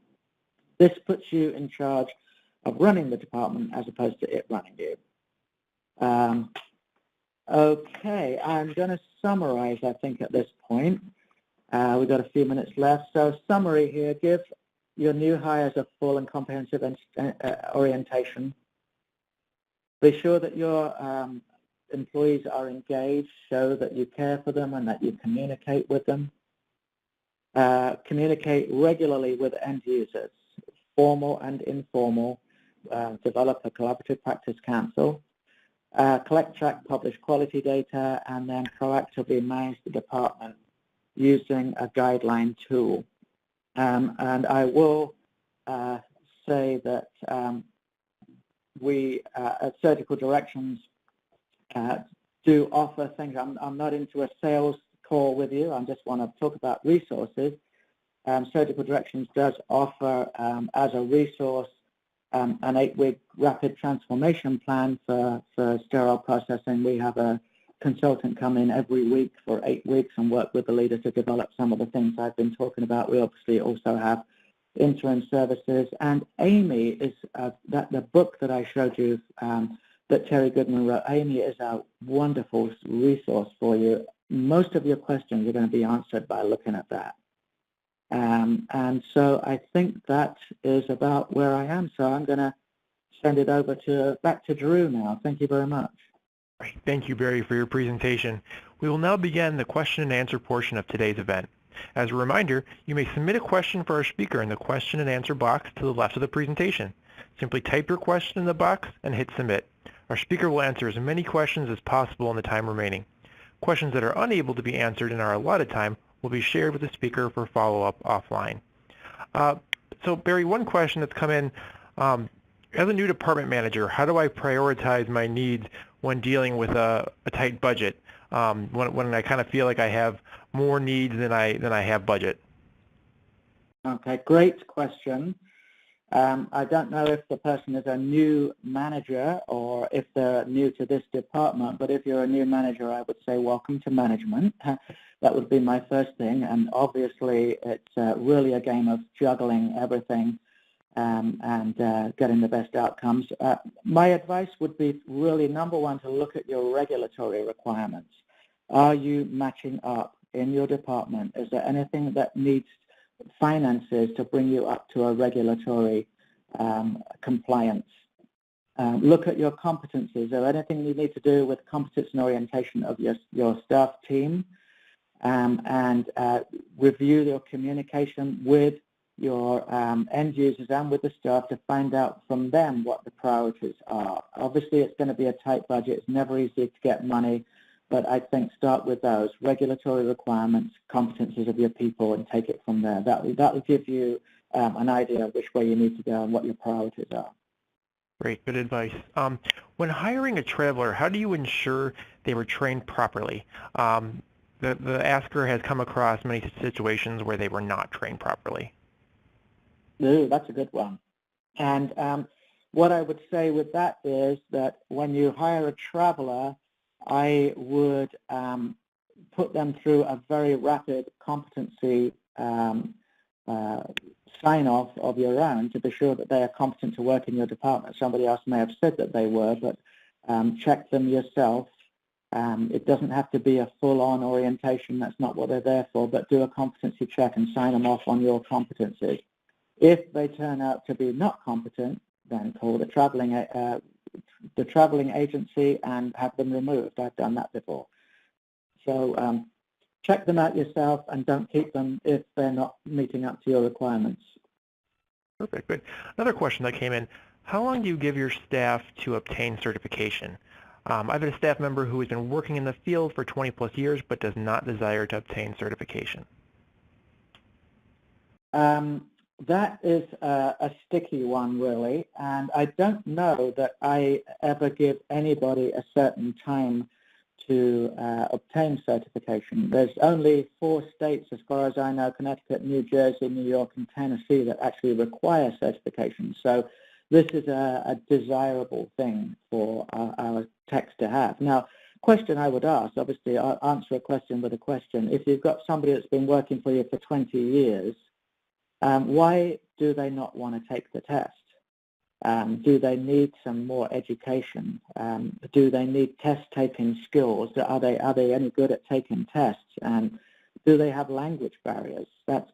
This puts you in charge of running the department as opposed to it running you. Okay, I'm going to summarize, I think, at this point. We've got a few minutes left. So summary here, give your new hires a full and comprehensive orientation. Be sure that your employees are engaged, show that you care for them and that you communicate with them. Communicate regularly with end users, formal and informal. Develop a collaborative practice council. Collect, track, publish quality data, and then proactively manage the department using a guideline tool. And I will say that we at Surgical Directions do offer things. I'm not into a sales call with you. I just want to talk about resources. Surgical Directions does offer as a resource an 8-week rapid transformation plan for sterile processing. We have a consultant come in every week for 8 weeks and work with the leader to develop some of the things I've been talking about. We obviously also have interim services. And Amy is the book that I showed you that Terry Goodman wrote. Amy is a wonderful resource for you. Most of your questions are going to be answered by looking at that. And so I think that is about where I am. So I'm going to send it over back to Drew now. Thank you very much. Great. Thank you, Barry, for your presentation. We will now begin the question and answer portion of today's event. As a reminder, you may submit a question for our speaker in the question and answer box to the left of the presentation. Simply type your question in the box and hit submit. Our speaker will answer as many questions as possible in the time remaining. Questions that are unable to be answered in our allotted time will be shared with the speaker for follow-up offline. So Barry, one question that's come in, as a new department manager, how do I prioritize my needs when dealing with a tight budget, when I kind of feel like I have more needs than I have budget? Okay, great question. I don't know if the person is a new manager or if they're new to this department, but if you're a new manager, I would say welcome to management. That would be my first thing, and obviously it's really a game of juggling everything and getting the best outcomes. My advice would be really, number one, to look at your regulatory requirements. Are you matching up in your department? Is there anything that needs finances to bring you up to a regulatory compliance? Look at your competencies. Is there anything you need to do with competence and orientation of your staff team? And review your communication with your end users and with the staff to find out from them what the priorities are. Obviously, it's going to be a tight budget. It's never easy to get money. But I think start with those regulatory requirements, competencies of your people, and take it from there. That will give you an idea of which way you need to go and what your priorities are. Great, good advice. When hiring a traveler, how do you ensure they were trained properly? The asker has come across many situations where they were not trained properly. Ooh, that's a good one. And what I would say with that is that when you hire a traveler, I would put them through a very rapid competency sign-off of your own to be sure that they are competent to work in your department. Somebody else may have said that they were, but check them yourself. It doesn't have to be a full-on orientation. That's not what they're there for, but do a competency check and sign them off on your competencies. If they turn out to be not competent, then call the traveling agency and have them removed. I've done that before. So check them out yourself and don't keep them if they're not meeting up to your requirements. Perfect, good. Another question that came in, how long do you give your staff to obtain certification? I've had a staff member who has been working in the field for 20 plus years but does not desire to obtain certification. That is a sticky one, really, and I don't know that I ever give anybody a certain time to obtain certification. There's only 4 states, as far as I know, Connecticut, New Jersey, New York, and Tennessee, that actually require certification. So this is a desirable thing for our techs to have. Now, question I would ask, obviously, I'll answer a question with a question. If you've got somebody that's been working for you for 20 years, why do they not want to take the test? Do they need some more education? Do they need test-taking skills? Are they any good at taking tests? And do they have language barriers? That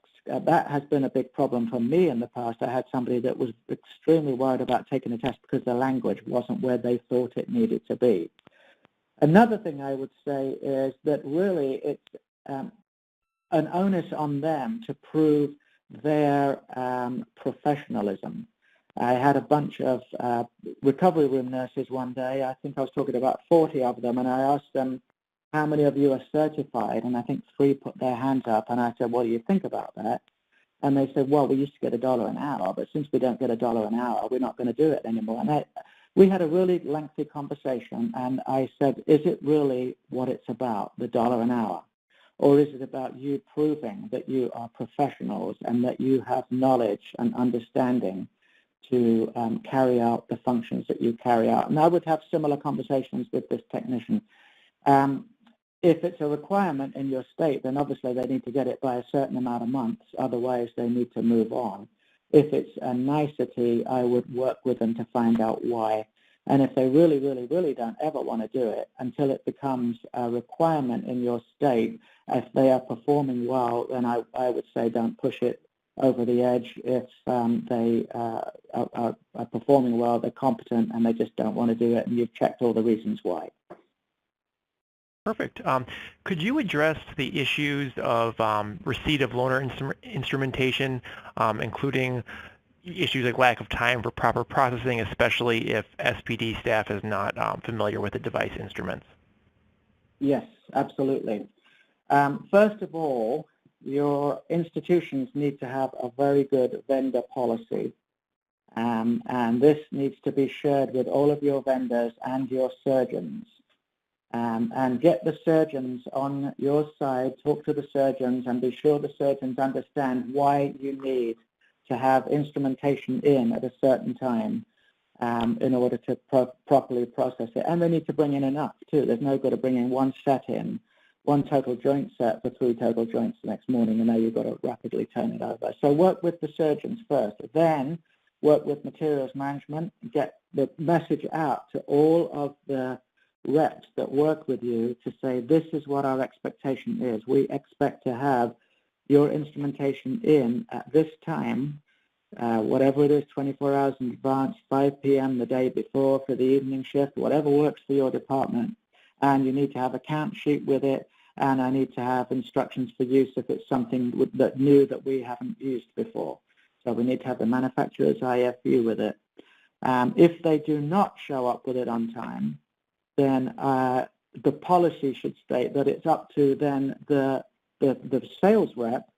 has been a big problem for me in the past. I had somebody that was extremely worried about taking a test because the language wasn't where they thought it needed to be. Another thing I would say is that really it's an onus on them to prove their professionalism. I had a bunch of recovery room nurses one day. I think I was talking about 40 of them, and I asked them, how many of you are certified? And I think 3 put their hands up, and I said, what do you think about that? And they said, well, we used to get $1 an hour, but since we don't get $1 an hour, we're not going to do it anymore. And we had a really lengthy conversation, and I said, is it really what it's about, the $1 an hour? Or is it about you proving that you are professionals and that you have knowledge and understanding to carry out the functions that you carry out? And I would have similar conversations with this technician. If it's a requirement in your state, then obviously they need to get it by a certain amount of months. Otherwise, they need to move on. If it's a nicety, I would work with them to find out why. And if they really, really, really don't ever want to do it until it becomes a requirement in your state, if they are performing well, then I would say don't push it over the edge. If they are performing well, they're competent, and they just don't want to do it, and you've checked all the reasons why. Perfect. Could you address the issues of receipt of loaner instrumentation, including issues like lack of time for proper processing, especially if SPD staff is not familiar with the device instruments? Yes, absolutely. First of all, your institutions need to have a very good vendor policy, and this needs to be shared with all of your vendors and your surgeons. And get the surgeons on your side, talk to the surgeons, and be sure the surgeons understand why you need to have instrumentation in at a certain time in order to properly process it. And they need to bring in enough, too. There's no good at bringing one set in, one total joint set for 3 total joints the next morning, and now you've got to rapidly turn it over. So work with the surgeons first. Then work with materials management, get the message out to all of the reps that work with you to say, this is what our expectation is. We expect to have your instrumentation in at this time, whatever it is, 24 hours in advance, 5 p.m. the day before for the evening shift, whatever works for your department. And you need to have a count sheet with it, and I need to have instructions for use if it's something that new that we haven't used before. So we need to have the manufacturer's IFU with it. If they do not show up with it on time, then the policy should state that it's up to then the sales rep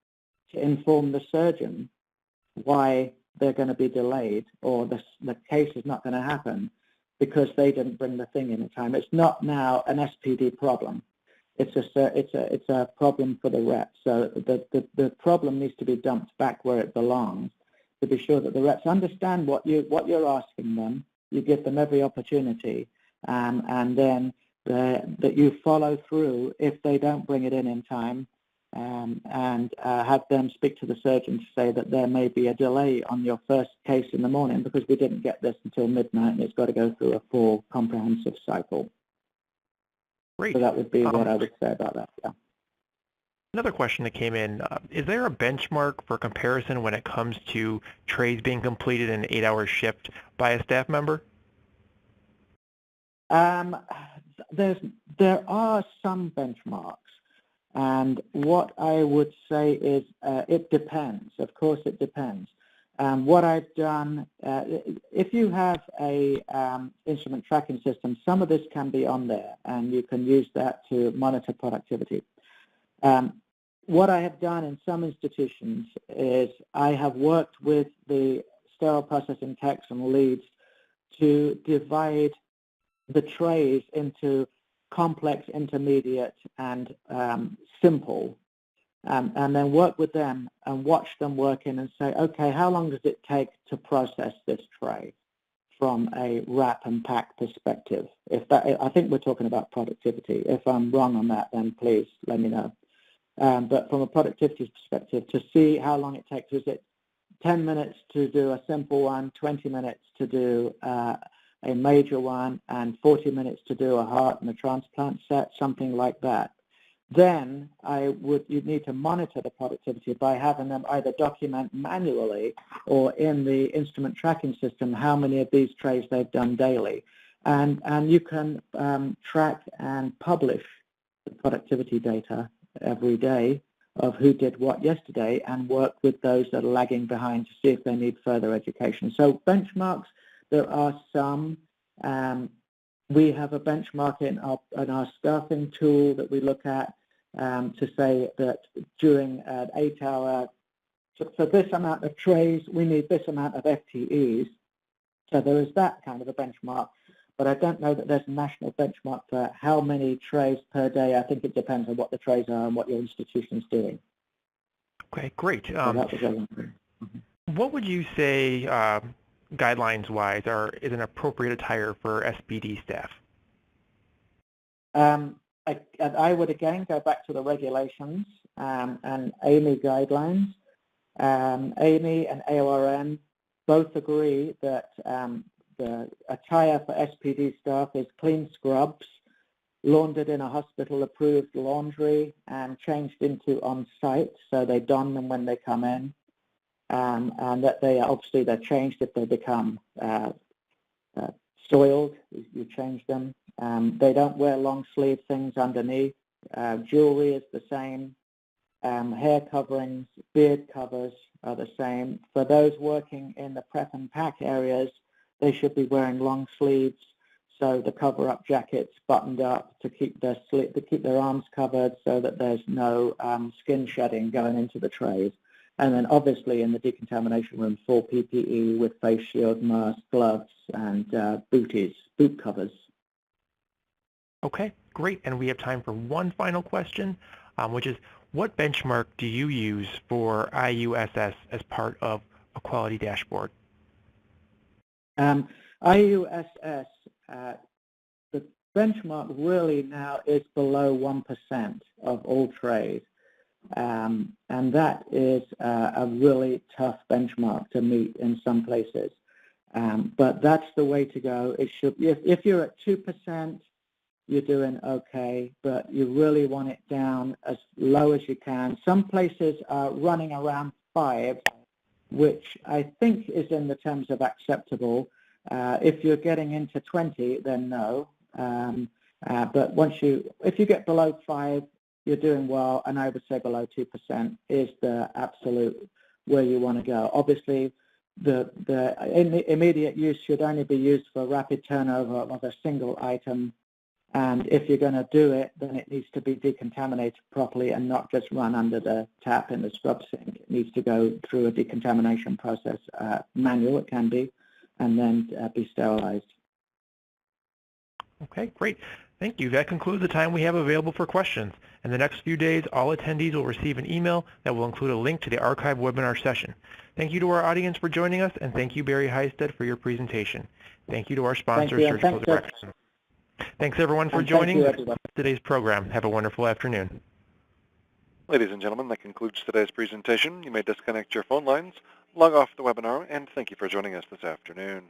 to inform the surgeon why they're going to be delayed or the case is not going to happen because they didn't bring the thing in time. It's not now an SPD problem. It's a problem for the rep. So the problem needs to be dumped back where it belongs to be sure that the reps understand what you're asking them. You give them every opportunity, and then that you follow through if they don't bring it in time, and have them speak to the surgeon to say that there may be a delay on your first case in the morning because we didn't get this until midnight and it's got to go through a full comprehensive cycle. Great. So that would be what I would say about that. Yeah. Another question that came in, is there a benchmark for comparison when it comes to trays being completed in an 8-hour shift by a staff member? There are some benchmarks, and what I would say is it depends. Of course, it depends. What I've done, if you have a instrument tracking system, some of this can be on there, and you can use that to monitor productivity. What I have done in some institutions is I have worked with the sterile processing techs and leads to divide the trays into complex, intermediate, and simple, and then work with them and watch them work in and say, okay, how long does it take to process this tray from a wrap and pack perspective? I think we're talking about productivity. If I'm wrong on that, then please let me know. But from a productivity perspective, to see how long it takes, is it 10 minutes to do a simple one, 20 minutes to do a major one, and 40 minutes to do a heart and a transplant set, something like that. Then you'd need to monitor the productivity by having them either document manually or in the instrument tracking system how many of these trays they've done daily. And you can track and publish the productivity data every day of who did what yesterday and work with those that are lagging behind to see if they need further education. So benchmarks, there are some. We have a benchmark in our staffing tool that we look at to say that during an 8-hour, for this amount of trays, we need this amount of FTEs. So there is that kind of a benchmark. But I don't know that there's a national benchmark for how many trays per day. I think it depends on what the trays are and what your institution's doing. Okay, great. So what would you say, guidelines-wise, is an appropriate attire for SPD staff? I would again go back to the regulations and AAMI guidelines. AAMI and AORN both agree that the attire for SPD staff is clean scrubs, laundered in a hospital-approved laundry, and changed into on-site, so they don them when they come in, and that they're changed if they become soiled. You change them. They don't wear long-sleeve things underneath. Jewelry is the same. Hair coverings, beard covers are the same. For those working in the prep and pack areas, they should be wearing long sleeves, so the cover-up jackets buttoned up to keep their arms covered so that there's no skin shedding going into the trays. And then obviously in the decontamination room, full PPE with face shield, mask, gloves, and boot covers. Okay, great. And we have time for one final question, which is, what benchmark do you use for IUSS as part of a quality dashboard? IUSS, the benchmark really now is below 1% of all trays. And that is a really tough benchmark to meet in some places. But that's the way to go. It should, if you're at 2%, you're doing okay, but you really want it down as low as you can. Some places are running around 5, which I think is in the terms of acceptable. If you're getting into 20, then no. But if you get below 5, you're doing well, and I would say below 2% is the absolute where you want to go. Obviously, the immediate use should only be used for rapid turnover of a single item And if you're going to do it, then it needs to be decontaminated properly and not just run under the tap in the scrub sink. It needs to go through a decontamination process, manual it can be, and then be sterilized. Okay, great. Thank you. That concludes the time we have available for questions. In the next few days, all attendees will receive an email that will include a link to the archived webinar session. Thank you to our audience for joining us, and thank you, Barry Heisted, for your presentation. Thank you to our sponsor, Surgical Direction. Thanks, everyone, for joining today's program. Have a wonderful afternoon. Ladies and gentlemen, that concludes today's presentation. You may disconnect your phone lines, log off the webinar, and thank you for joining us this afternoon.